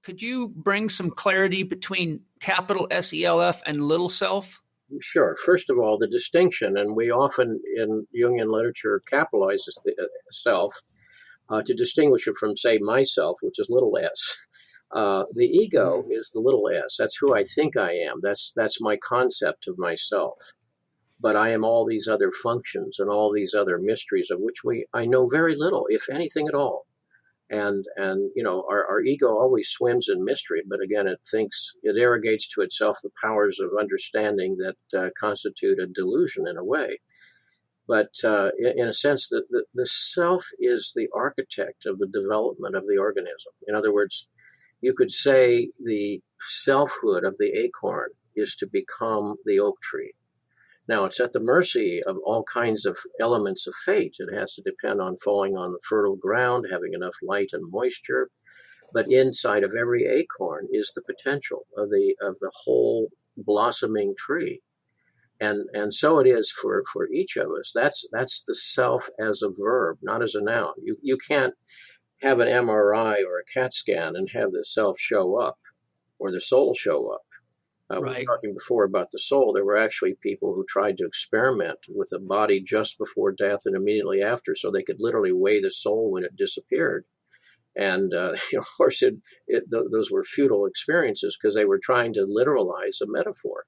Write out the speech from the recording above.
Could you bring some clarity between capital SELF and little self? Sure. First of all, the distinction, and we often in Jungian literature capitalize the self to distinguish it from, say, myself, which is little s. The ego is the little s. That's who I think I am. That's my concept of myself. But I am all these other functions and all these other mysteries of which I know very little, if anything at all. And our ego always swims in mystery, but again, it arrogates to itself the powers of understanding that constitute a delusion in a way. But in a sense, the self is the architect of the development of the organism. In other words, you could say the selfhood of the acorn is to become the oak tree. Now, it's at the mercy of all kinds of elements of fate. It has to depend on falling on the fertile ground, having enough light and moisture. But inside of every acorn is the potential of the whole blossoming tree. And so it is for each of us. That's the self as a verb, not as a noun. You can't have an MRI or a CAT scan and have the self show up or the soul show up. We were talking before about the soul. There were actually people who tried to experiment with a body just before death and immediately after, so they could literally weigh the soul when it disappeared. And of course, those were futile experiences because they were trying to literalize a metaphor.